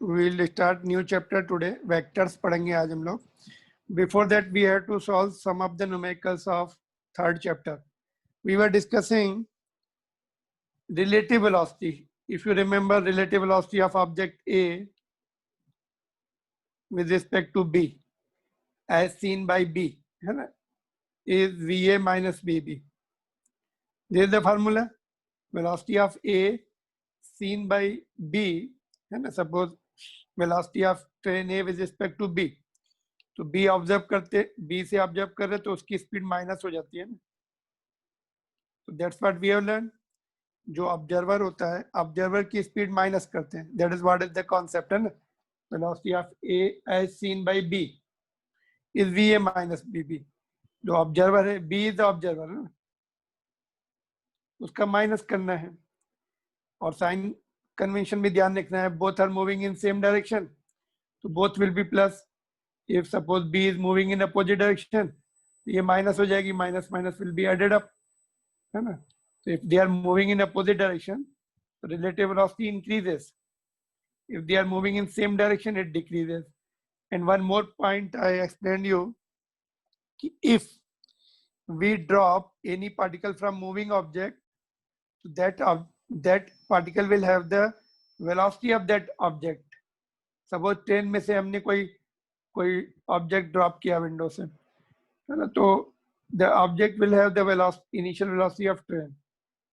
we'll start new chapter today. Vectors पढ़ेंगे आज हम लोग. Before that, we had to solve some of the numericals of third chapter. We were discussing relative velocity. If you remember, relative velocity of object A with respect to B, as seen by B, है ना, is VA minus BB. This is the formula. Velocity of A seen by B, है ना, suppose velocity of train A with respect to B. तो B observe करते, B से observe कर रहे तो उसकी स्पीड माइनस हो जाती है ना. तो that's what we have learn. जो ऑब्जर्वर होता है, ऑब्जर्वर की स्पीड माइनस करते हैं. That is what is the concept, है ना. Velocity of A as seen by B is VA minus BB. जो ऑब्जर्वर है, B इज द ऑब्जर्वर, है ना, उसका माइनस करना है. और साइन कन्वेंशन भी ध्यान रखना है. Both are moving in same direction, तो both will be plus. If suppose B is moving in opposite direction, ये माइनस हो जाएगी. Minus minus will be added up, है ना. So if they are moving in opposite direction, the relative velocity increases. If they are moving in same direction, it decreases. And one more point I explained you, if we drop any particle from moving object, that particle will have the velocity of that object. Suppose train में से हमने कोई object drop किया window से, है ना, तो the object will have the velocity, initial velocity of train.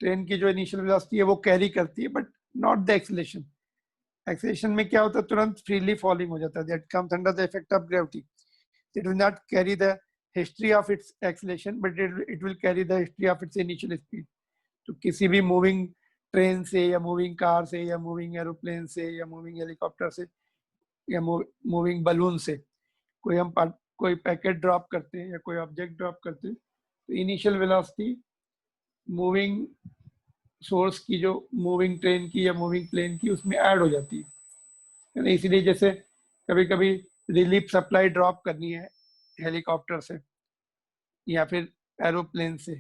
Train की जो इनिशियल वेलोसिटी है वो कैरी करती है, but not the acceleration. Acceleration में क्या होता है, तुरंत फ्रीली फॉलिंग हो जाता है. That comes under the effect of gravity. It will not carry the history of its acceleration, but it will carry the history of its initial speed. तो किसी भी मूविंग ट्रेन से या मूविंग कार से या मूविंग एरोप्लेन से या moving helicopter से या मूविंग बलून से कोई पैकेट ड्रॉप करते हैं या कोई ऑब्जेक्ट ड्रॉप करते हैं, तो इनिशियल वेलोसिटी मूविंग सोर्स की, जो मूविंग ट्रेन की या मूविंग प्लेन की, उसमें ऐड हो जाती है. इसीलिए जैसे कभी कभी रिलीफ सप्लाई ड्रॉप करनी है हेलीकॉप्टर से या फिर एरोप्लेन से,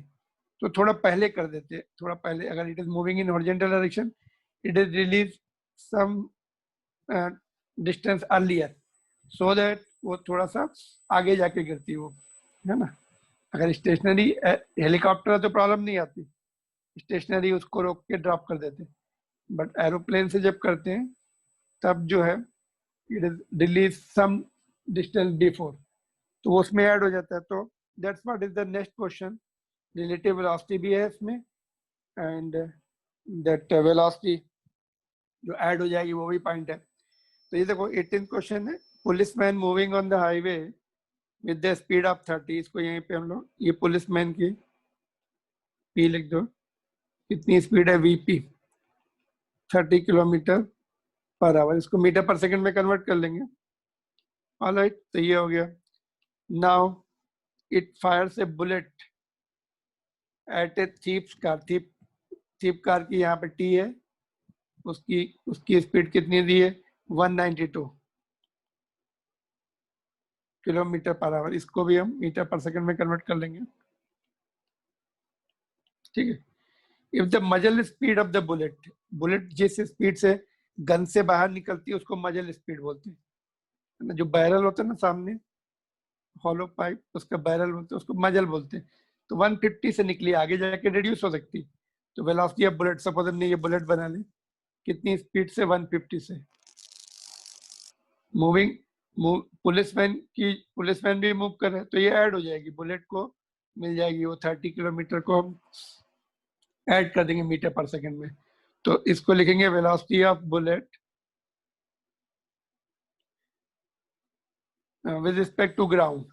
तो थोड़ा पहले कर देते हैं. थोड़ा पहले, अगर it is moving in horizontal direction, it is release some distance earlier, so that वो थोड़ा सा आगे जाके गिरती है वो, है ना. अगर स्टेशनरी हेलीकॉप्टर है तो प्रॉब्लम नहीं आती, स्टेशनरी उसको रोक के ड्रॉप कर देते. बट एरोप्लेन से जब करते हैं तब जो है it is release some distance before, तो वो उसमें ऐड हो जाता है. तो that's what is the next question. Relative velocity भी है इसमें, एंड दैट वेलोसिटी जो ऐड हो जाएगी वो भी पॉइंट है. तो ये देखो 18th क्वेश्चन है. Policeman moving on the highway with the speed of 30. इसको यहीं पे हम लोग, ये पुलिसमैन की पी लिख दो. कितनी स्पीड है, VP 30 किलोमीटर पर आवर. इसको मीटर पर सेकंड में कन्वर्ट कर लेंगे. ऑलराइट, तो ये हो गया. Now it fires a bullet at a thief's car. Thief car की यहाँ पे T है, उसकी स्पीड कितनी दी है, 192 किलोमीटर पर आवर. इसको भी हम मीटर पर सेकंड में कन्वर्ट कर लेंगे. ठीक है. इफ द मजल स्पीड ऑफ द बुलेट जिस स्पीड से गन से बाहर निकलती है उसको मजल स्पीड बोलते हैं. जो बैरल होता है ना सामने, हॉलो पाइप, उसका बैरल बोलते हैं, उसको मजल बोलते हैं. तो 150 से निकली, आगे जाके रिड्यूस हो सकती. तो वेलोसिटी ऑफ बुलेट, सपोज हमने ये बुलेट बना ली, कितनी स्पीड से, 150 से. पुलिसमैन भी मूव कर रहे हैं, तो ये ऐड हो जाएगी, बुलेट को मिल जाएगी वो 30 किलोमीटर को हम ऐड कर देंगे मीटर पर सेकंड में. तो इसको लिखेंगे velocity of bullet with respect to ground.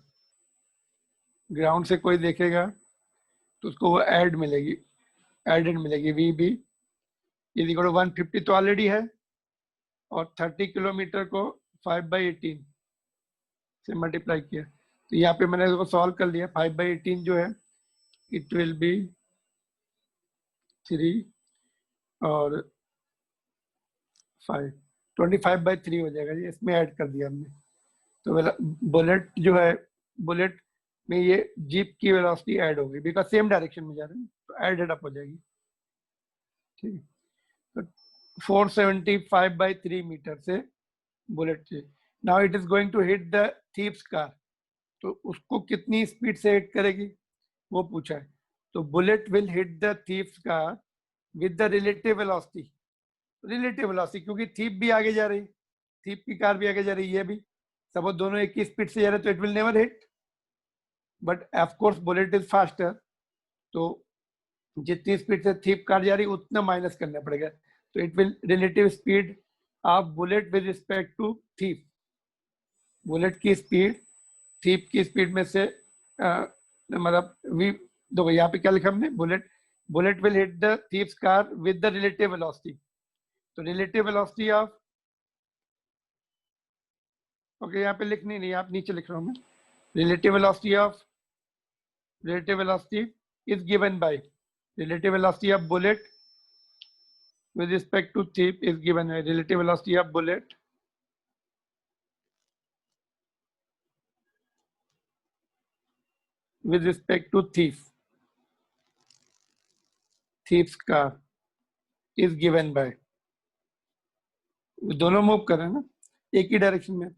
Ground से कोई देखेगा तो उसको वो एडेड मिलेगी VB यदि 150 तो ऑलरेडी है, और 30 किलोमीटर को 5/18 से मल्टीप्लाई किया. तो यहाँ पे मैंने इसको सॉल्व कर लिया. 5/18 जो है इट विल बी 3 और 5, 25/3 हो जाएगा. ये इसमें ऐड कर दिया हमने. तो बुलेट जो है, बुलेट में ये जीप की वेलोसिटी ऐड होगी, बिकॉज सेम डायरेक्शन में जा रहे हैं, तो एडेड अप हो जाएगी. ठीक है. तो 475/3 मीटर से बुलेट से। Now it is going to hit the thief's car, तो उसको कितनी स्पीड से हिट करेगी वो पूछा है। तो bullet will hit the thief's car with the relative velocity, relative velocity क्योंकि थीप भी आगे जा रही, थीप की कार भी आगे जा रही है, ये भी सपोज दोनों एक ही स्पीड से जा रहे तो it will never hit, but of course bullet is faster, तो जितनी स्पीड से थीप कार जा रही उतना माइनस करना पड़ेगा, तो it will relative speed of bullet with respect to thief, bullet की स्पीड थीप की स्पीड में से मतलब वी, देखो यहाँ पे क्या लिखा हमने, bullet will hit the thief's car with the relative velocity, तो रिलेटिव वेलोसिटी ऑफ, ओके यहाँ पे लिखनी नहीं, आप नीचे लिख रहा हूँ मैं, relative velocity is given by, relative velocity of bullet with respect to thief is given by relative velocity of bullet with respect to thief's car is given by, दोनों मूव कर रहे हैं ना एक ही डायरेक्शन में,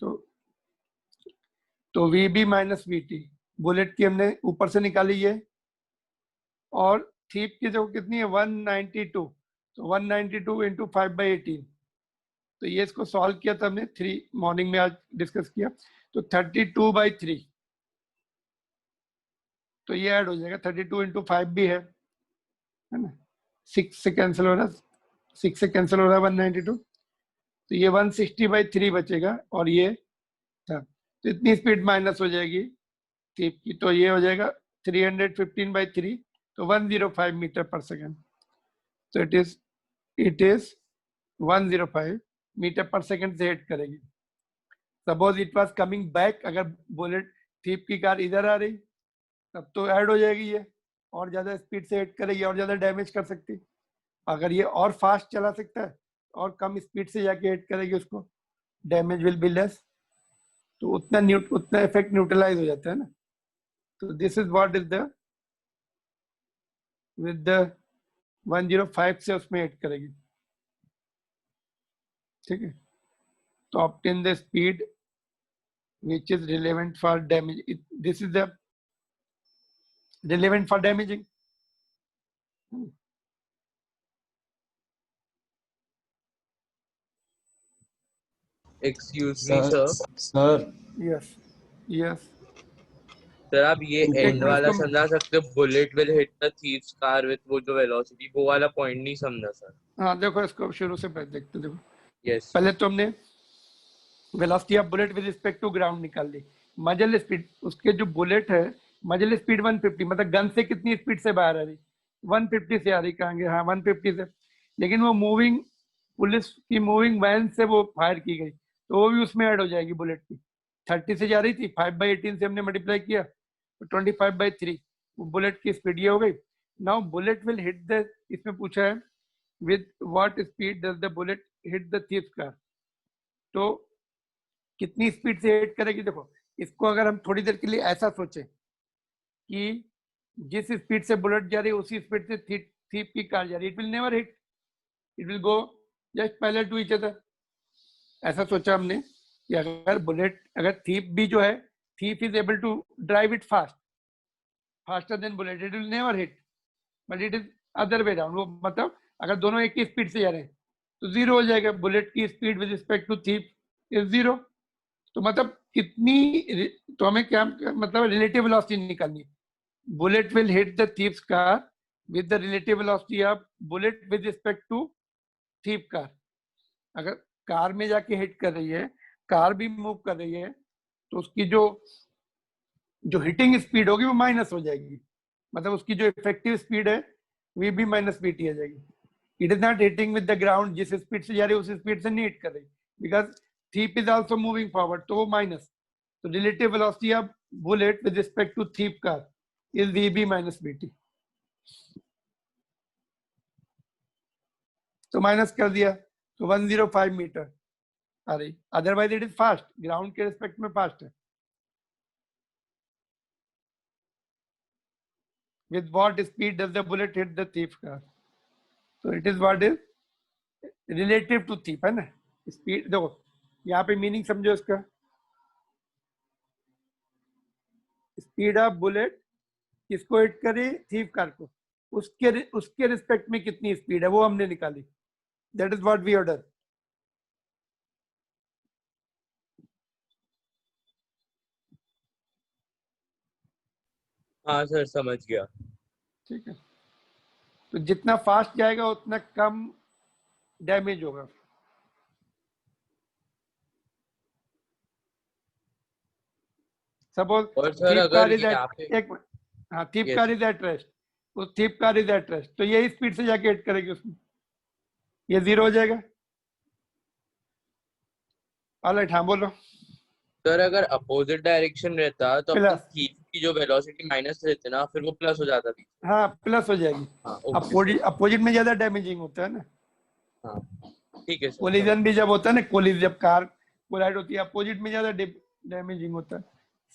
तो V B minus V T, bullet की हमने ऊपर से निकाली है, और थीप की जो कितनी है 192, तो 192 इंटू 5/18, तो ये इसको सॉल्व किया था हमने 3 मॉर्निंग में आज डिस्कस किया, तो 32/3, तो ये ऐड हो जाएगा, 32 इंटू 5 भी है ना, 6 से कैंसिल हो रहा है, 6 से कैंसिल हो रहा है 192, तो ये 160/3 बचेगा, और ये था, तो इतनी स्पीड माइनस हो जाएगी थीप की, तो ये हो जाएगा 315/3, तो 105 मीटर पर सेकेंड, तो it is 105 metre per second से हिट करेगी। Suppose it was coming back, अगर बुलेट थीप की कार इधर आ रही तब तो ऐड हो जाएगी, ये और ज्यादा स्पीड से हिट करेगी और ज्यादा डैमेज कर सकती, अगर ये और फास्ट चला सकता है और कम स्पीड से जाके हिट करेगी उसको, डैमेज विल बी लेस, तो उतना इफेक्ट न्यूट्रलाइज हो जाता है ना, तो this is what is the with the 105 से उसमें हिट करेगी, ठीक है, तो obtain the speed which is relevant for damage. This is the relevant for damaging. Excuse me, sir. Sir Yes, yes. Sir आप ये एक एंड मिनट वाला इसको, समझा सकते हो, bullet will hit the thief's car with वो जो वेलोसिटी, वो वाला पॉइंट नहीं समझा सर। हाँ देखो इसको शुरू से पहले देखते, देखो यस पहले तो हमने velocity of bullet with respect to ground निकाल ली, मजल स्पीड, उसके जो बुलेट है मजल स्पीड 150, मतलब गन से कितनी स्पीड से बाहर आ रही, 150 से आ रही, कहेंगे हाँ 150 से, लेकिन वो मूविंग पुलिस की मूविंग वैन से वो फायर की गई, तो वो भी उसमें ऐड हो जाएगी बुलेट की, 30 से जा रही थी, 5/18 से हमने मल्टीप्लाई किया तो 25/3, वो बुलेट की स्पीड ये हो गई। Now bullet will hit the, इसमें पूछा है with what speed does the bullet hit the thief car, तो कितनी स्पीड से हिट करेगी, देखो इसको अगर हम थोड़ी देर के लिए ऐसा सोचें कि जिस स्पीड से बुलेट जा रही है उसी स्पीड से थीप की कार जा रही है, it will never hit, it will go just parallel to each other, ऐसा सोचा हमने कि अगर बुलेट, अगर थीप भी जो है, thief is able to drive it faster than bullet, it will never hit, but it is other way down, वो मतलब अगर दोनों एक ही स्पीड से जा रहे हैं तो जीरो हो जाएगा, बुलेट की speed with respect to thief is zero, तो मतलब कितनी, तो हमें क्या मतलब रिलेटिव वेलोसिटी निकालनी है, bullet will hit the thief's car with the relative velocity of bullet with respect to thief car, अगर कार में जाके हिट कर रही है, कार भी मूव कर रही है, तो उसकी जो हिटिंग स्पीड होगी वो माइनस हो जाएगी, मतलब उसकी जो इफेक्टिव स्पीड है V B minus V T आ जाएगी, it is not hitting with the ground, जिस स्पीड से जा रही है उस स्पीड से नहीं हिट कर रही, because thief is also moving forward, तो वो माइनस, तो relative velocity of bullet with respect to thief car is V B minus V T, तो माइनस कर दिया तो 105 मीटर आ रही, otherwise it is fast, ground के रिस्पेक्ट में फास्ट है, with what speed does the bullet hit the thief car, so it is what is relative to thief है ना, स्पीड देखो यहाँ पे मीनिंग समझो इसका, स्पीड ऑफ बुलेट किसको हिट करे, थीफ कार को, उसके रिस्पेक्ट में कितनी स्पीड है वो हमने निकाली, that is what we order. हाँ सर समझ गया। ठीक है, तो जितना फास्ट जाएगा उतना कम डैमेज होगा। सपोज और सर थीप अगर कार इज यहाँ एट, पे एक मिनट, हाँ थीप yes car is at rest, उस थीप कार इज एट रेस्ट, तो यही स्पीड से जाके हिट करेगी उसमें, ये 0 हो जाएगा। ऑलराइट, हाँ बोलो। सर, अगर अपोजिट डायरेक्शन रहता तो अपनी प्लस, थीफ की जो वेलोसिटी माइनस रहती ना, फिर वो प्लस हो जाता थी। हाँ प्लस हो जाएगी। हाँ ओके सर। अपोजिट में ज्यादा डैमेजिंग होता है ना, हाँ ठीक है सर समझ। कोलिजन भी जब होता है ना, कोलिज जब कार कोलाइड होती है अपोजिट में ज्यादा डैमेजिंग होता है,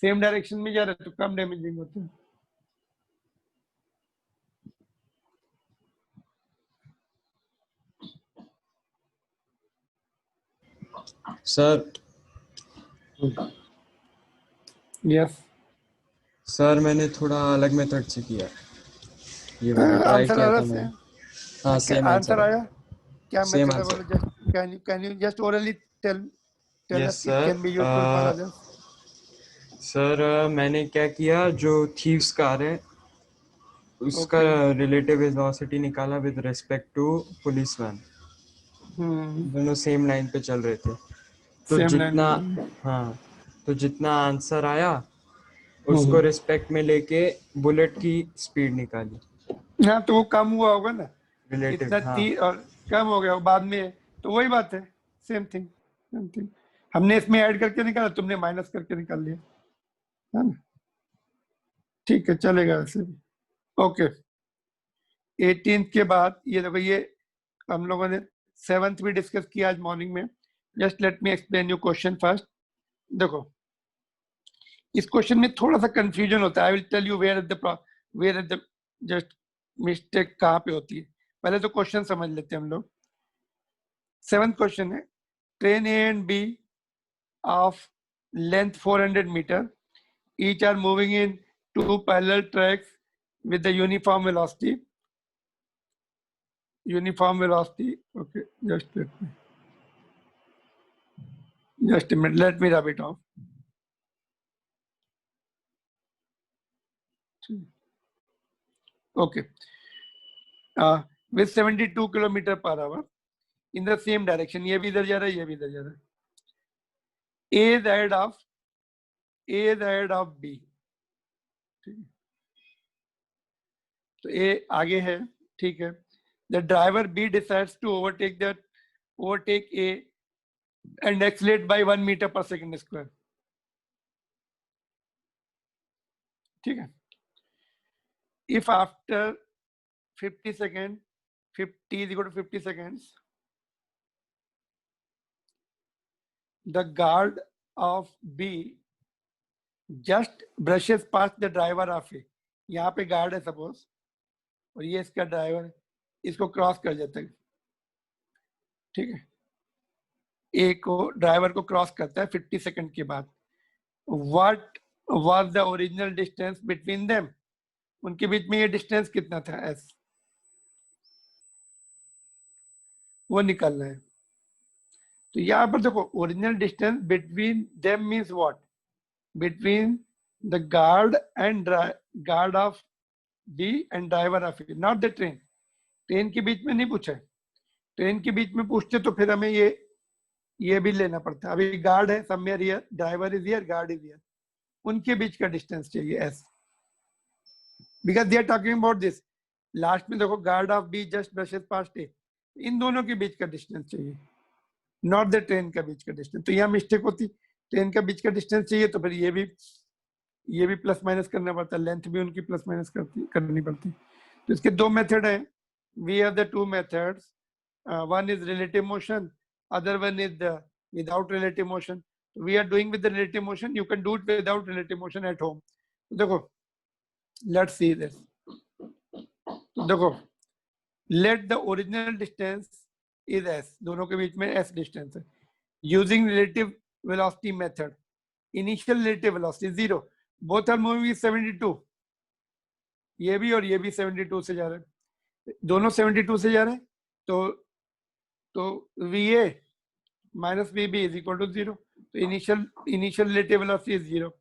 सेम डायरेक्शन में जा रहा है तो कम डैमेजिंग होता है। सर यस, सर मैंने थोड़ा अलग मेथड से किया, ये वाला ट्राई आंसर आ किया रहा था मैंने। है, हाँ सेम आंसर आंसर है। आया, क्या सेम मेथड है बोलो, answer. Just can you just orally tell yes us, it sir. Can be useful for others. Sir मैंने क्या किया, जो थीव्स कार है उसका ओके, रिलेटिव वेलोसिटी निकाला with respect to police van, दोनों सेम लाइन पे चल रहे थे। तो सेम लाइन जितना, में। हाँ, तो जितना आंसर आया उसको रिस्पेक्ट में लेके बुलेट की स्पीड निकाली, हाँ तो वो कम हुआ होगा ना, रिलेटिव। इतना हाँ 30 और कम हो गया बाद में, तो वही बात है, सेम थिंग सेम थिंग। हमने इसमें ऐड करके निकाला, तुमने माइनस करके निकाल लिया, है ना। ठीक है, चलेगा वैसे भी। ओके, 18th के बाद ये देखो, ये हम लोगों ने 7th भी डिस्कस किया आज मॉर्निंग में। Just let me explain you question first. देखो, इस क्वेश्चन में थोड़ा सा कंफ्यूजन होता है, I will tell you where is the just mistake कहाँ पे होती है। पहले तो क्वेश्चन समझ लेते हैं हम लोग। 7th क्वेश्चन है, train A and B of length 400 meter, each are moving in two parallel tracks with the uniform velocity. Okay, just a minute, let me rub it off. Okay, with 72 kilometer per hour in the same direction, ये भी इधर जा रहा है, ये भी इधर जा रहा है। A is ahead of B, ठीक है, तो A आगे है, ठीक है। The driver B decides to overtake A and accelerate by 1 meter per second square, ठीक है। If after 50 seconds, 50 is equal to 50 seconds, the guard of B just brushes past the driver of A, यहाँ पे guard है suppose, और ये इसका driver है, इसको क्रॉस कर जाता है, ठीक है। ए को ड्राइवर को क्रॉस करता है 50 सेकंड के बाद। What was the original distance between them, उनके बीच में ये डिस्टेंस कितना था, एस, वो निकालना है। तो यहाँ पर देखो, original distance between them means what, between the guard and guard of B and driver of A, not the train. Train के बीच में नहीं पूछा है, ट्रेन के बीच में पूछते तो फिर हमें ये भी लेना पड़ता है। अभी गार्ड है somewhere here, driver is here, guard is here, उनके बीच का डिस्टेंस चाहिए S, because they are talking about this. Last में देखो, guard of B just brushes past A, इन दोनों के बीच का डिस्टेंस चाहिए, नॉट द ट्रेन का बीच का डिस्टेंस। तो यहाँ मिस्टेक होती, ट्रेन का बीच का डिस्टेंस चाहिए तो फिर ये भी प्लस माइनस करना पड़ता है, लेंथ भी उनकी प्लस माइनस करनी पड़ती। तो इसके दो मेथड हैं, we have the two methods, one is relative motion, other one is the without relative motion. We are doing with the relative motion, you can do it without relative motion at home. देखो, let's see this. देखो, let the original distance is S, दोनों के बीच में S distance है। using relative velocity method. Initial relative velocity 0. Both are moving with 72. ये भी और ये भी 72 से जा रहे हैं, दोनों 72 से जा रहे हैं, तो VA minus VB is equal to 0. तो initial relative velocity is 0.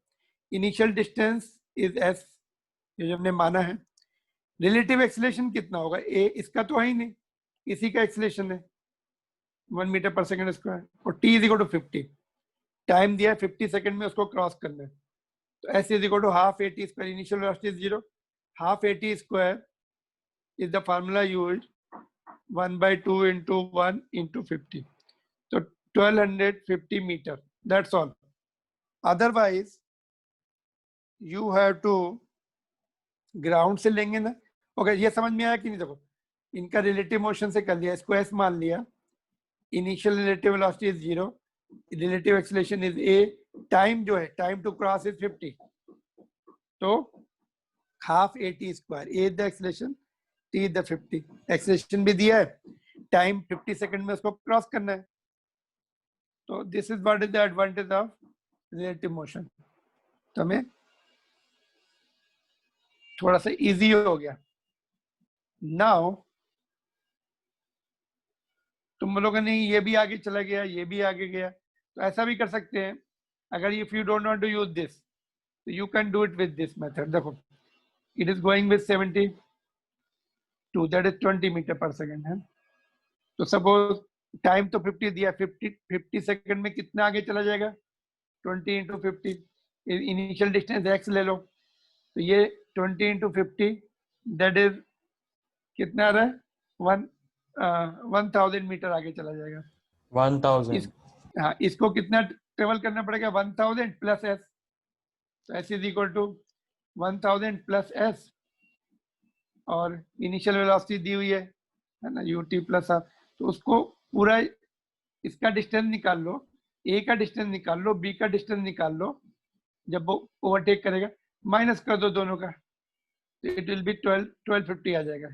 Initial distance is s, ये जो हमने माना है. रिलेटिव एक्सीलरेशन कितना होगा? A इसका तो है ही नहीं, इसी का एक्सीलरेशन है 1 मीटर पर सेकंड स्क्वायर, और t is equal to 50. Time दिया है 50 सेकंड में, उसको क्रॉस करना है. तो s is equal to half AT square. Initial velocity is 0. Half AT square is the formula used 1/2 into 1 into 50. So 1250 meter. That's all. Otherwise, you have to ground से लेंगे ना. ओके, ये समझ में आया कि नहीं? देखो, इनका रिलेटिव मोशन से कर लिया, इसको s मान लिया. Initial relative velocity is 0, relative acceleration is a, time जो है, टाइम टू क्रॉस इज 50. तो half AT square, a is the acceleration, t is the 50. Acceleration भी दिया है, टाइम 50 सेकंड में उसको क्रॉस करना है. तो this is what is the advantage of relative motion. तो हमें थोड़ा सा इजी हो गया. नाउ तुम बोलोगे नहीं ये भी आगे चला गया, ये भी आगे गया, तो ऐसा भी कर सकते हैं. अगर if you don't want to use this, तो you can do it with this method. देखो, it is going with 72, that is 20 meter पर सेकंड है. तो सपोज टाइम तो 50 दिया, 50 सेकंड में कितना आगे चला जाएगा? 20 into 50. इनिशियल डिस्टेंस x ले लो, तो ये 20 into 50 दैट इज कितना आ रहा है? 1000 मीटर आगे चला जाएगा. 1000. हाँ, इसको कितना ट्रेवल करना पड़ेगा? 1000 प्लस s. तो s is equal to 1000 plus s, और इनिशियल वेलोसिटी दी हुई है ना, ut प्लस r. तो उसको पूरा इसका डिस्टेंस निकाल लो, a का डिस्टेंस निकाल लो, b का डिस्टेंस निकाल लो. जब वो ओवरटेक करेगा, माइनस कर दो दोनों का, तो इट विल बी 1250 आ जाएगा.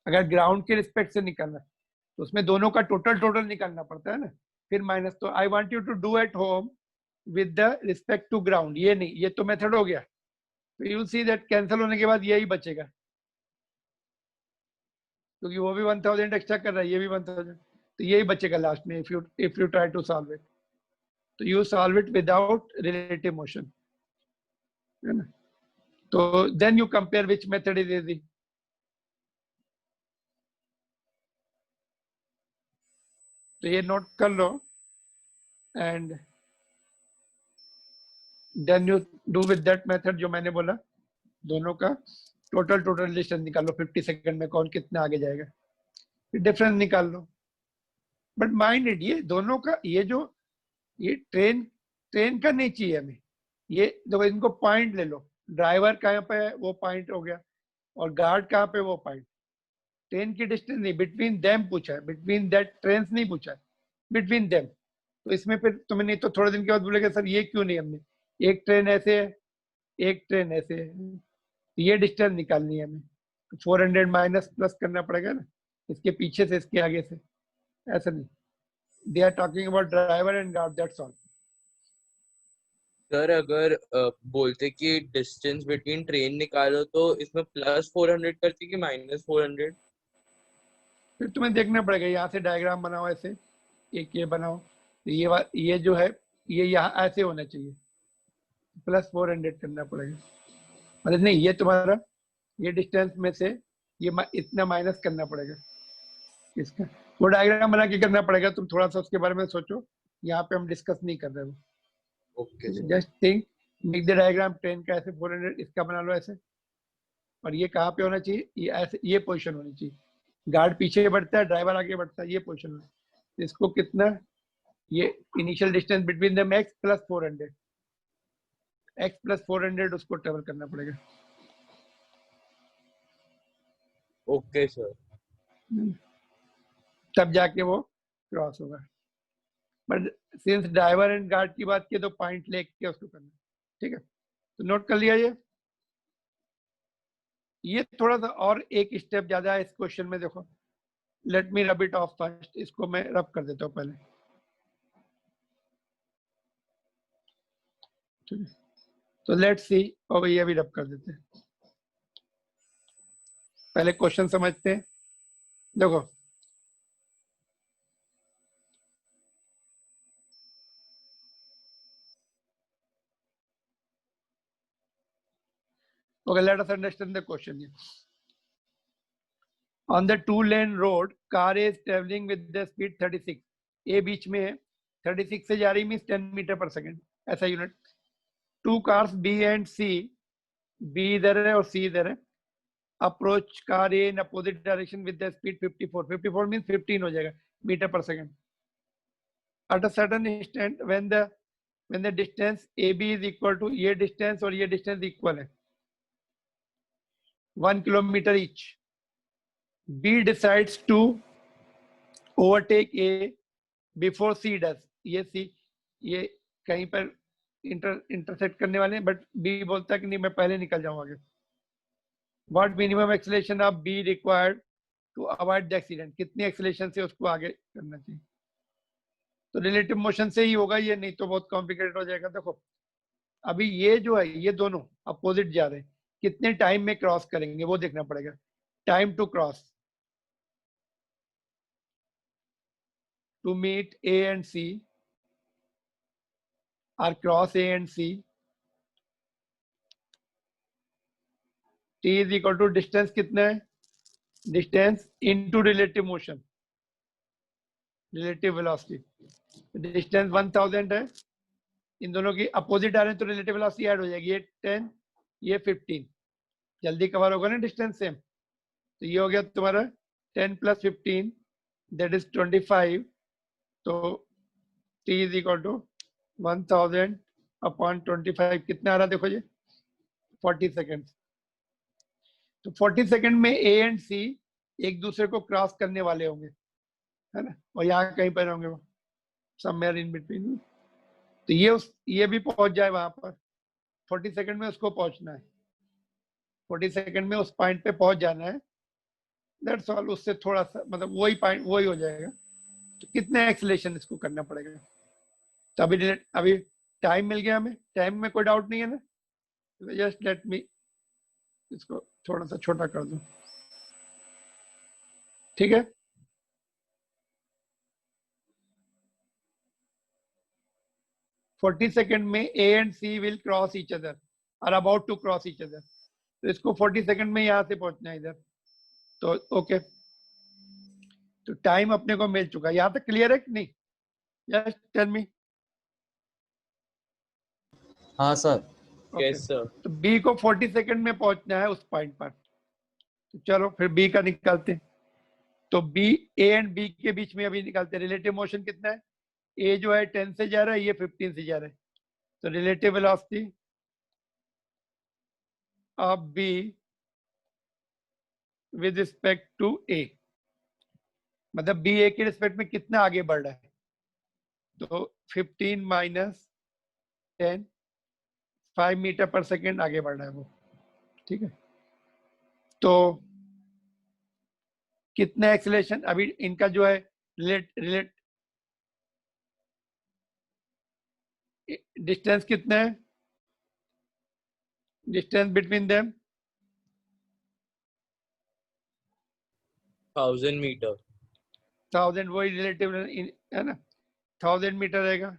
अगर ग्राउंड के रिस्पेक्ट से निकालना तो उसमें दोनों का टोटल निकालना पड़ता है ना, फिर माइनस. तो I want you to do at home with the respect to ground. ये नहीं, ये तो मेथड हो गया. तो यू सी दैट कैंसिल होने के बाद यही बचेगा, क्योंकि वो भी 1000 एक्स्ट्रा कर रहा है, ये भी 1000. तो यही बचेगा लास्ट में. If you try to solve it, तो you solve it without relative motion, है ना. तो then you compare which method is easy. तो ये नोट कर लो, and then you do with that method जो मैंने बोला. दोनों का टोटल डिस्टेंस निकाल लो, 50 सेकंड में कौन कितना आगे जाएगा, फिर डिफरेंस निकाल लो. बट माइंड इट, ये दोनों का, ये ट्रेन का नहीं चाहिए हमें. ये देखो, इनको पॉइंट ले लो. ड्राइवर कहाँ पे है, वो पॉइंट हो गया, और गार्ड कहाँ पे, वो पॉइंट. ट्रेन की डिस्टेंस नहीं, बिटवीन देम पूछा है, बिटवीन दैट ट्रेन नहीं पूछा है, बिटवीन देम. तो इसमें फिर तुम्हें नहीं तो थोड़े दिन के बाद बोलेगा सर ये क्यों नहीं, हमने एक ट्रेन ऐसे है, एक ट्रेन ऐसे है, ये डिस्टेंस निकालनी है हमें. 400 माइनस प्लस करना पड़ेगा ना, इसके पीछे से इसके आगे से. ऐसा नहीं, they are talking about driver and guard, that's all. Sir अगर बोलते कि डिस्टेंस बिटवीन ट्रेन निकालो, तो इसमें प्लस 400 करती कि माइनस 400? फिर तुम्हें देखना पड़ेगा, यहाँ से डायग्राम बनाओ ऐसे, एक ये बनाओ, ये जो है ये यहाँ ऐसे होना चाहिए, प्लस 400 करना पड़ेगा. मतलब नहीं, ये तुम्हारा ये डिस्टेंस में से ये इतना माइनस करना पड़ेगा इसका. वो डायग्राम बना के करना पड़ेगा. तुम थोड़ा सा उसके बारे में सोचो, यहाँ पे हम डिस्कस नहीं कर रहे हो. Okay sir. Just think, make the diagram. Train का ऐसे 400 इसका बना लो ऐसे, और ये कहाँ पे होना चाहिए? ये ऐसे, ये पोजीशन होनी चाहिए. गार्ड पीछे बढ़ता है, ड्राइवर आगे बढ़ता है, ये पोजीशन होना. इसको कितना, ये initial distance between them x plus 400, x plus 400 उसको ट्रेवल करना पड़ेगा. Okay sir. तब जाके वो क्रॉस होगा. But since driver and guard की बात की, तो पॉइंट लेके उसको करना. ठीक है, तो नोट कर लिया. ये थोड़ा सा और एक स्टेप ज्यादा है इस क्वेश्चन में. देखो, let me rub it of first. इसको मैं रब कर देता हूँ पहले. तो लेट्स सी, और ये भी रब कर देते हैं। पहले क्वेश्चन समझते हैं। देखो okay, let us understand the question here. On the two-lane road, car is traveling with the speed 36. A बीच में है, 36 से जा रही मीन्स 10 मीटर पर सेकेंड, ऐसा unit. Two cars B and C, B इधर है और C इधर है, approach car A in opposite direction with the speed 54, 54 means 15 हो जाएगा metre per second. At a certain instant when the distance AB is equal to, ये डिस्टेंस और ये डिस्टेंस इक्वल है 1 kilometre each, B decides to overtake A before C does. ये C ये कहीं पर इंटरसेक्ट करने वाले हैं, बट B बोलता है कि नहीं मैं पहले निकल जाऊँ आगे। What minimum acceleration of B required to avoid the accident? कितनी एक्सेलरेशन से उसको आगे करना चाहिए? तो रिलेटिव मोशन से ही होगा ये, नहीं तो बहुत कॉम्प्लिकेटेड हो जाएगा। देखो अभी ये जो है ये दोनों अपोजिट जा रहे हैं, कितने टाइम में क्रॉस करेंगे वो देखना पड़ेगा। Time to cross, to meet A and C or cross A and C, T is equal to distance कितना है, distance into relative motion, relative velocity। distance 1000 है, इन दोनों की अपोजिट आ रहे हैं तो relative velocity ऐड हो जाएगी, ये 10 ये 15, जल्दी कवर होगा ना डिस्टेंस सेम। तो ये हो गया तुम्हारा 10 + 15 दैट इज 25, तो T is equal to 1000 upon 25 कितना आ रहा है देखो ये 40 सेकेंड। तो 40 सेकेंड में A एंड C एक दूसरे को क्रॉस करने वाले होंगे, है ना, और यहाँ कहीं पर होंगे वो समवेयर इन बिटवीन। तो ये भी पहुंच जाए वहां पर, 40 सेकेंड में उसको पहुंचना है, 40 सेकेंड में उस पॉइंट पे पहुंच जाना है, दैट्स ऑल। उससे थोड़ा सा मतलब वही पॉइंट वही हो जाएगा। तो कितने एक्सेलरेशन इसको करना पड़ेगा। तो अभी टाइम मिल गया हमें, टाइम में कोई डाउट नहीं है ना। जस्ट लेट मी इसको थोड़ा सा छोटा कर दूं, ठीक है। फोर्टी सेकेंड में A and C will cross each other और about to cross each other. तो इसको 40 सेकेंड में यहां से पहुंचना है इधर। तो ओके, तो टाइम अपने को मिल चुका है। यहां तक क्लियर है कि नहीं? Just tell me. हाँ सर। Yes sir. तो B को 40 सेकेंड में पहुंचना है उस पॉइंट पर। तो चलो फिर B का निकालते हैं। तो B A एंड B के बीच में अभी निकालते हैं। रिलेटिव मोशन कितना है, A जो है 10 से जा रहा है, ये 15 से जा रहा है। तो relative velocity of B with respect to A, मतलब B A के रिस्पेक्ट में कितना आगे बढ़ रहा है। तो 15 माइनस 10, 5 मीटर पर सेकेंड आगे बढ़ रहा है वो, ठीक है। तो कितना एक्सेलरेशन अभी इनका जो है रिलेट डिस्टेंस कितना है, डिस्टेंस बिटवीन देम 1000 मीटर। 1000, वही रिलेटिव है ना, 1000 मीटर रहेगा,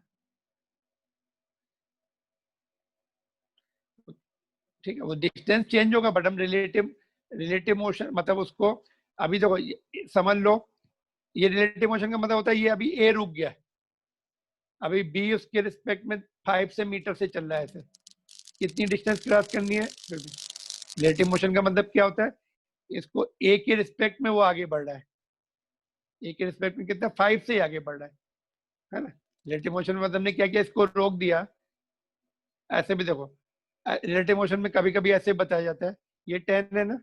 ठीक है। वो डिस्टेंस चेंज होगा बट हम रिलेटिव मोशन मतलब उसको अभी देखो समझ लो, ये रिलेटिव मोशन का मतलब होता है ये अभी A रुक गया है, अभी B उसके रिस्पेक्ट में 5 से मीटर से चल रहा है, ऐसे कितनी डिस्टेंस क्रॉस करनी है। रिलेटिव मोशन का मतलब क्या होता है, इसको A के रिस्पेक्ट में वो आगे बढ़ रहा है, A के रिस्पेक्ट में कितना 5 से आगे बढ़ रहा है ना। रिलेटिव मोशन में मतलब ने क्या किया, इसको रोक दिया। ऐसे भी देखो रिलेटिव मोशन में कभी कभी ऐसे बताया जाता है, ये 10 है ना,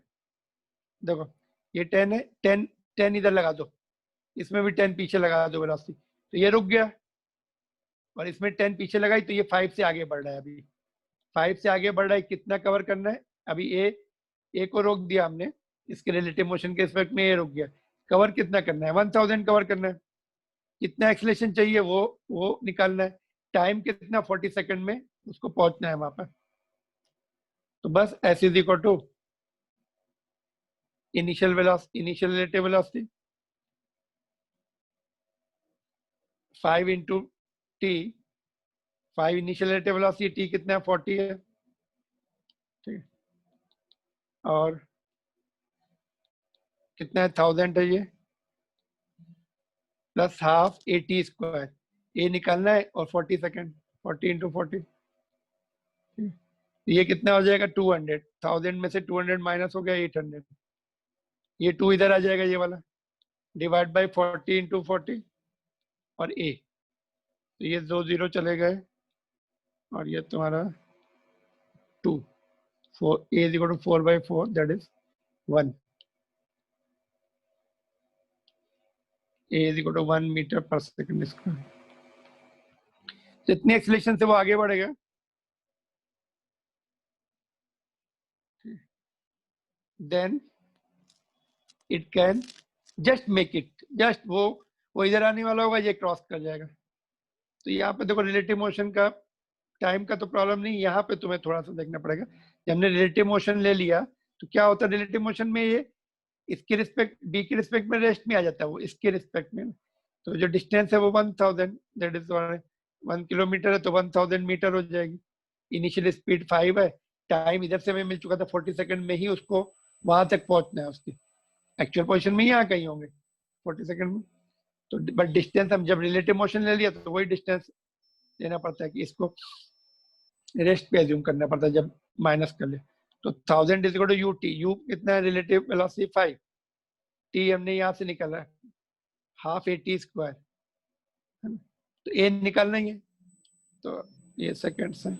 देखो ये 10 है, 10 इधर लगा दो, इसमें भी 10 पीछे लगा दो वेलोसिटी, तो ये रुक गया, और इसमें 10 पीछे लगाई तो ये 5 से आगे बढ़ रहा है। अभी 5 से आगे बढ़ रहा है, कितना कवर करना है, अभी ए को रोक दिया हमने, इसके रिलेटिव मोशन के रिस्पेक्ट में ये रुक गया, कवर कितना करना है 1000 कवर करना है। कितना एक्सेलरेशन चाहिए वो निकालना है। टाइम कितना 40 सेकंड में उसको पहुंचना है वहां पर। तो बस s is equal to initial relative velocity 5 into T. 5 initial relative velocity, T कितना है 40 है, ठीक। और कितना है 1000 है ये, प्लस हाफ AT स्क्वायर, ए निकालना है और 40 सेकेंड, 40 इंटू 40, ये कितना हो जाएगा 200। 1000 में से 200 माइनस हो गया 800, ये 2 इधर आ जाएगा ये वाला, डिवाइड बाय 40 इंटू 40 और ए, तो ये 2 0 चले गए और ये तुम्हारा 2, 4, a is equal to 4/4, that is 1, a is equal to 1 metre पर सेकंड स्क्वायर। जितनी एक्सीलरेशन से वो आगे बढ़ेगा, then it can just make it, just वो इधर आने वाला होगा, ये क्रॉस कर जाएगा। तो यहाँ पे देखो रिलेटिव मोशन का टाइम का तो प्रॉब्लम नहीं, यहाँ पे तुम्हें थोड़ा सा देखना पड़ेगा। जब हमने रिलेटिव मोशन ले लिया तो क्या होता है, रिलेटिव मोशन में ये इसके रिस्पेक्ट, बी के रिस्पेक्ट में रेस्ट में आ जाता है, वो इसके रिस्पेक्ट में। तो जो डिस्टेंस है वो 1000, दैट इज 1 किलोमीटर है, तो 1000 मीटर हो जाएगी। इनिशियल स्पीड 5 है, टाइम इधर से हमें मिल चुका था 40 सेकंड में ही उसको वहां तक पहुंचना है, उसकी एक्चुअल पोजीशन में यहाँ कहीं होंगे 40 सेकंड में। तो बट डिस्टेंस हम जब रिलेटिव मोशन ले लिया तो वही डिस्टेंस लेना पड़ता है कि इसको रेस्ट पे एज्यूम करना पड़ता है जब माइनस कर ले। तो 1000 is equal to U T, U कितना है रिलेटिव वेलोसिटी 5, टी हमने यहाँ से निकाला है हाफ AT स्क्वायर, तो ए निकालना ही है, तो ये सेकंड्स है।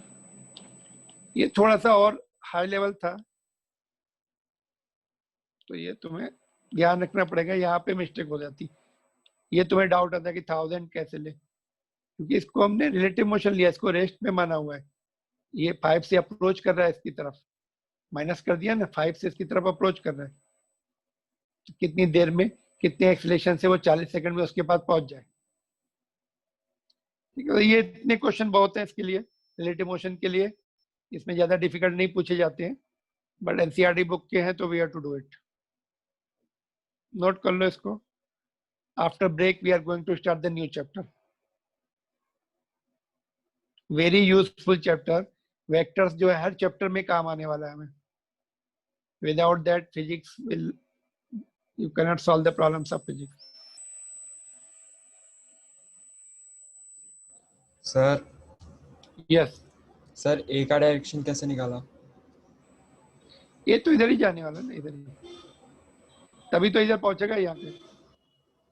ये थोड़ा सा और हाई लेवल था, तो ये तुम्हें ध्यान रखना पड़ेगा, यहाँ पे मिस्टेक हो जाती। ये तुम्हें डाउट आता है कि 1000 कैसे ले, क्योंकि इसको हमने रिलेटिव मोशन लिया, इसको रेस्ट में माना हुआ है। ये 5 से अप्रोच कर रहा है इसकी तरफ, माइनस कर दिया ना, 5 से इसकी तरफ अप्रोच कर रहा है, तो कितनी देर में कितने एक्सीलरेशन से वो 40 सेकंड में उसके पास पहुंच जाए। ठीक है, तो ये इतने क्वेश्चन बहुत हैं इसके लिए, रिलेटिव मोशन के लिए, इसमें ज्यादा डिफिकल्ट नहीं पूछे जाते हैं, बट एनसीईआरटी बुक के हैं तो we have to do it. Note कर लो इसको। After break we are going to start the new chapter, very useful chapter. Vectors जो है हर चैप्टर में काम आने वाला है हमें। Without that physics will, you cannot solve the problems of physics. Sir Yes, sir A का डायरेक्शन कैसे निकाला? ये तो इधर ही जाने वाला ना, इधर ही, तभी तो इधर पहुंचेगा यहाँ पे।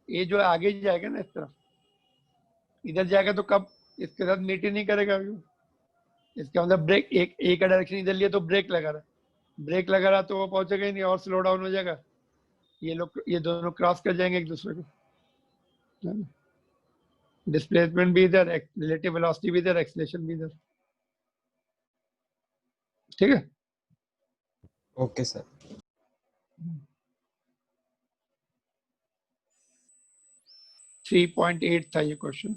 ये जो आगे जाएगा ना इस तरफ, इधर जाएगा तो कब इसके साथ मीट ही नहीं करेगा अभी। इसका मतलब ब्रेक, एक का डायरेक्शन इधर लिया तो ब्रेक लगा रहा, ब्रेक लगा रहा तो वो पहुंचेगा ही नहीं और स्लो डाउन हो जाएगा। ये लोग, ये दोनों क्रॉस कर जाएंगे एक दूसरे को, डिस्प्लेसमेंट भी इधर, रिलेटिव वेलोसिटी भी इधर, एक्सीलरेशन भी इधर। ठीक है, ओके सर। 3.8 था ये क्वेश्चन।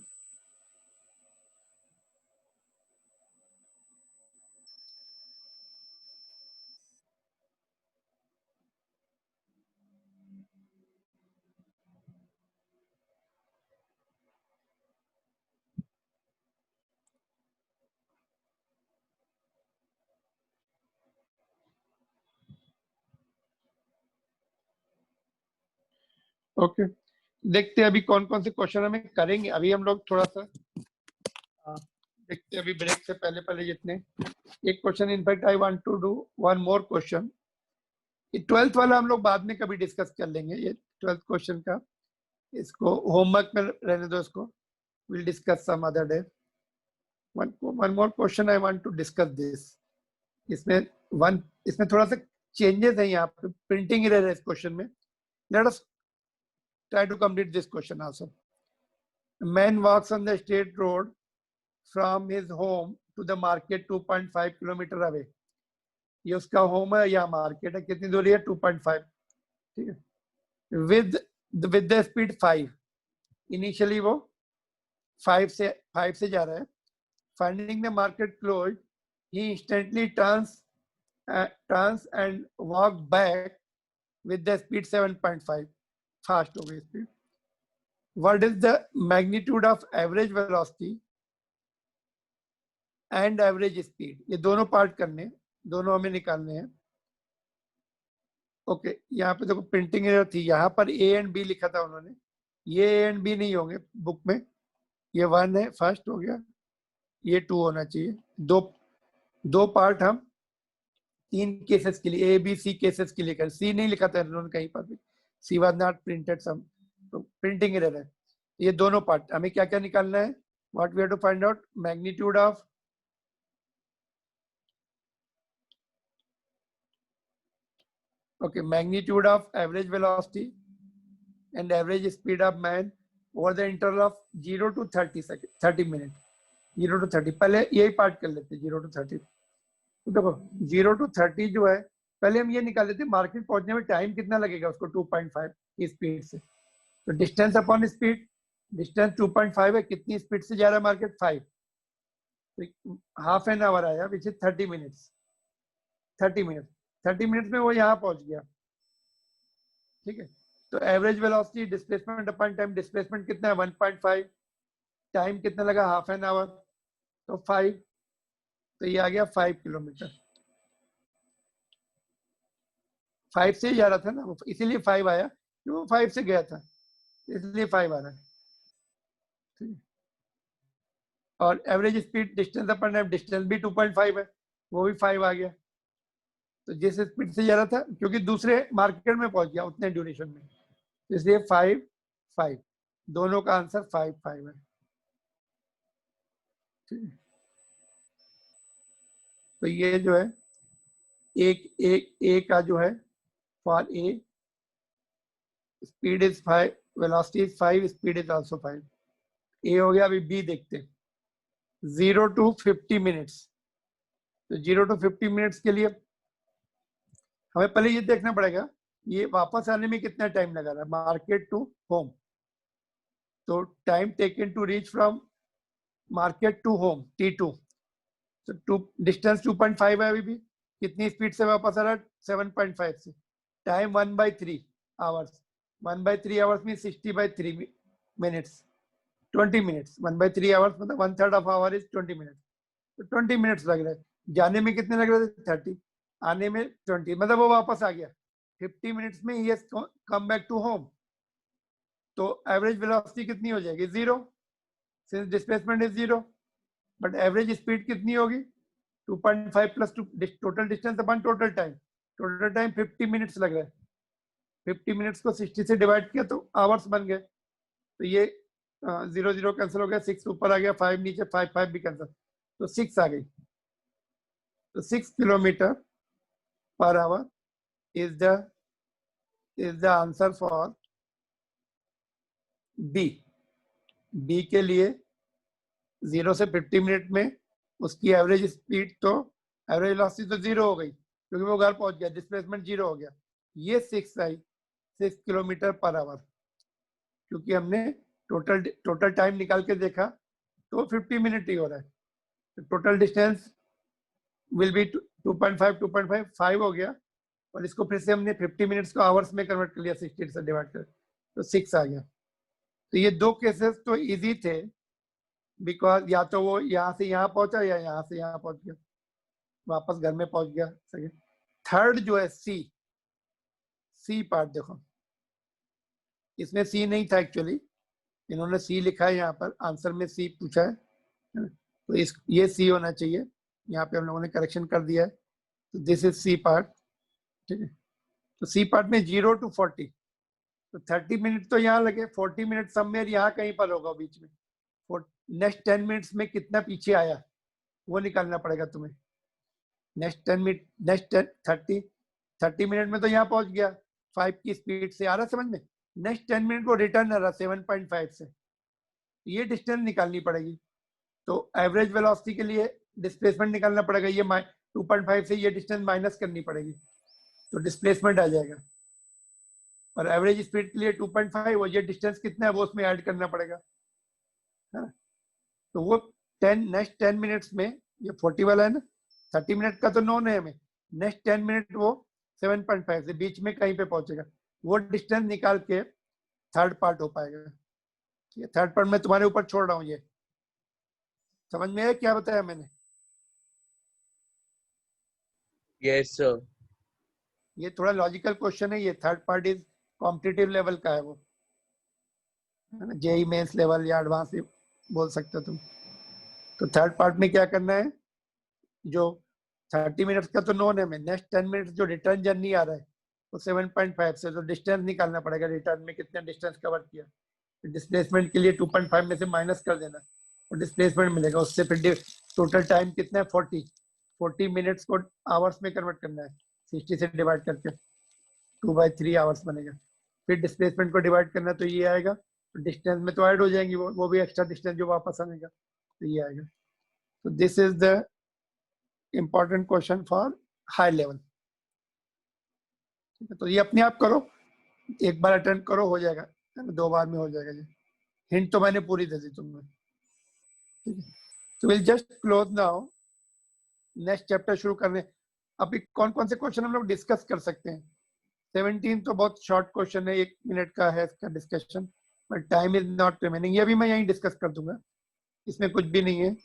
ओके, देखते हैं अभी कौन कौन से क्वेश्चन हमें करेंगे। अभी हम लोग थोड़ा सा देखते हैं, अभी ब्रेक से पहले पहले जितने, एक question, in fact I want to do one more question. ये 12th वाला हम लोग बाद में कभी डिस्कस कर लेंगे, ये 12th क्वेश्चन का, इसको होमवर्क में रहने दो, इसको will discuss some other day. One more question I want to discuss this. इसमें थोड़ा सा चेंजेस है, यहाँ पे प्रिंटिंग एरर है इस क्वेश्चन में। Let us try to complete this question also. A man walks on the state road from his home to the market 2.5 kilometer away. ये उसका होम है या मार्केट है, कितनी दूरी है 2.5, ठीक है। with the speed 5, इनिशियली वो 5 से जा रहा है, finding the market closed, he instantly turns and walked back with the speed 7.5. Fast हो गई speed. What is the magnitude of average velocity and average speed? ये दोनों पार्ट करने, दोनों हमें निकालने हैं. ओके, यहाँ पे देखो प्रिंटिंग एरर थी, यहाँ पर ए एंड बी लिखा था उन्होंने, ये ए एंड बी नहीं होंगे बुक में, ये 1 है, फर्स्ट हो गया, ये 2 होना चाहिए. दो पार्ट हम 3 केसेस के लिए, ए बी सी केसेस के लिए कर, सी नहीं लिखा था उन्होंने कहीं पर भी, सी वाज नॉट प्रिंटेड सम, तो प्रिंटिंग एरर है. ये दोनों पार्ट हमें क्या क्या निकालना है, what we have to find out, magnitude of magnitude of average velocity and average speed of man over the interval of 0 to 30 minutes. 0 to 30 पहले यही पार्ट कर लेते हैं. 0 to 30 तो देखो 0 to 30 जो है, पहले हम ये निकाल लेते हैं मार्केट पहुंचने में टाइम कितना लगेगा उसको 2.5 की स्पीड से. तो डिस्टेंस अपॉन स्पीड, डिस्टेंस 2.5 है, कितनी स्पीड से जा रहा है मार्केट 5, तो हाफ एन आवर आया विच इज 30 मिनट्स. 30 मिनट्स में वो यहाँ पहुंच गया. ठीक है, तो average velocity displacement upon time, displacement कितना है 1.5, टाइम कितना लगा हाफ एन आवर, तो 5, तो ये आ गया 5 किलोमीटर. 5 से जा रहा था ना, इसीलिए 5 आया, क्योंकि वो 5 से गया था, इसलिए 5 आ रहा है. ठीक, और average speed distance upon time, distance भी 2.5 है, वो भी 5 आ गया. तो जिस स्पीड से जा रहा था, क्योंकि दूसरे मार्केट में पहुंच गया उतने ड्यूरेशन में, इसलिए 5 दोनों का आंसर 5 है. तो ये जो है एक का जो है for a speed is 5, velocity is 5, speed is also 5. ए हो गया. अभी बी देखते हैं, 0 to 50 मिनट्स. तो 0 to 50 मिनट्स के लिए हमें पहले ये देखना पड़ेगा ये वापस आने में कितना टाइम लगा रहा है मार्केट टू होम. तो time taken to reach from market to home T2, तो डिस्टेंस 2.5 है, अभी भी कितनी स्पीड से वापस आ रहा है 7.5 से. टाइम 1/3 आवर्स, 1/3 आवर्स में 60/3 मिनट्स, 20 मिनट्स. 1/3 आवर्स मतलब 1/3 ऑफ आवर इज 20 मिनट्स. तो 20 मिनट्स लग रहा है. जाने में कितने लग रहे थे 30, आने में 20, मतलब वो वापस आ गया. 50 मिनट्स में ही कम बैक टू होम. तो एवरेज वेलोसिटी कितनी हो जाएगी 0, since displacement is 0, but average speed कितनी होगी 2.5 plus total distance upon total time. Total time 50 minutes लग रहा है. 50 मिनट्स को 60 से डिवाइड किया तो आवर्स बन गए. तो ये 0 0 कैंसिल हो गया, 6 ऊपर आ गया, 5 नीचे, 5 भी कैंसिल, तो 6 आ गई. तो 6 kilometre per hour is the answer for B. B के लिए 0 से 50 मिनट में उसकी एवरेज स्पीड, तो एवरेज वेलोसिटी तो 0 हो गई क्योंकि वो घर पहुंच गया, डिस्प्लेसमेंट 0 हो गया. ये 6 आई, 6 किलोमीटर पर आवर, क्योंकि हमने टोटल टाइम निकाल के देखा तो 50 मिनट ही हो रहा है. तो टोटल डिस्टेंस विल बी 2.5 5 हो गया, और इसको फिर से हमने 50 मिनट्स को आवर्स में कन्वर्ट कर लिया, 60 से डिवाइड कर, तो 6 आ गया. तो ये दो केसेस तो इजी थे, बिकॉज या तो वो यहाँ से यहाँ पहुंचा या यहाँ से यहाँ पहुंच गया, वापस घर में पहुंच गया. सेकेंड, थर्ड जो है सी पार्ट देखो, इसमें सी नहीं था एक्चुअली, इन्होंने सी लिखा है यहाँ पर, आंसर में सी पूछा है, तो ये सी होना चाहिए. यहाँ पे हम लोगों ने करेक्शन कर दिया है. तो दिस इज सी पार्ट. ठीक है, तो सी पार्ट में 0 to 40, तो 30 मिनट तो यहाँ लगे, 40 मिनट समवेयर यहाँ कहीं पर होगा बीच में. नेक्स्ट 10 मिनट्स में कितना पीछे आया वो निकालना पड़ेगा तुम्हें. नेक्स्ट 10 मिनट, नेक्स्ट 30 मिनट में तो यहाँ पहुंच गया 5 की स्पीड से, आ रहा समझ में. नेक्स्ट 10 मिनट को रिटर्न आ रहा 7.5 से, ये डिस्टेंस निकालनी पड़ेगी. तो एवरेज वेलोसिटी के लिए डिस्प्लेसमेंट निकालना पड़ेगा, ये 2.5 से ये डिस्टेंस माइनस करनी पड़ेगी, तो डिस्प्लेसमेंट आ जाएगा. और एवरेज स्पीड के लिए 2.5, और ये डिस्टेंस कितना है वो उसमें ऐड करना पड़ेगा, है ना. तो वो नेक्स्ट 10 मिनट्स में, ये 40 वाला है ना, 30 मिनट का तो नोन है हमें, नेक्स्ट 10 मिनट वो 7.5 से बीच में कहीं पे पहुंचेगा, वो डिस्टेंस निकाल के थर्ड पार्ट हो पाएगा। ये थर्ड पार्ट मैं तुम्हारे ऊपर छोड़ रहा हूँ। ये समझ में आया क्या बताया मैंने? Yes sir. ये थोड़ा लॉजिकल क्वेश्चन है। ये third part is competitive level का है, वो जेई मेंस लेवल या एडवांस बोल सकते हो तुम। तो थर्ड पार्ट में क्या करना है, जो 30 मिनट्स का तो नोन है, में नेक्स्ट 10 मिनट्स जो रिटर्न जर्नी आ रहा है वो 7.5 से, तो डिस्टेंस निकालना पड़ेगा, रिटर्न में कितना डिस्टेंस कवर किया। डिस्प्लेसमेंट के लिए 2.5 में से माइनस कर देना और डिस्प्लेसमेंट मिलेगा, उससे फिर टोटल टाइम कितना है 40 मिनट्स को आवर्स में कन्वर्ट करना है, 60 से डिवाइड करके 2/3 आवर्स बनेगा। फिर डिस्प्लेसमेंट को डिवाइड करना, तो ये आएगा, डिस्टेंस में तो ऐड हो जाएंगी वो भी एक्स्ट्रा डिस्टेंस जो वापस आएगा, तो ये आएगा। तो this is the important question for high level. तो ये अपने आप करो, एक बार अटेंड करो हो जाएगा, 2 बार में हो जाएगा। ये हिंट तो मैंने पूरी दे दी तुम्हें, ठीक है। तो will just close now, next chapter शुरू करने। अभी कौन कौन से क्वेश्चन हम लोग डिस्कस कर सकते हैं? 17 तो बहुत शॉर्ट क्वेश्चन है, 1 मिनट का है इसका discussion, but time is not remaining. ये भी मैं यहीं डिस्कस कर दूंगा, इसमें कुछ भी नहीं है।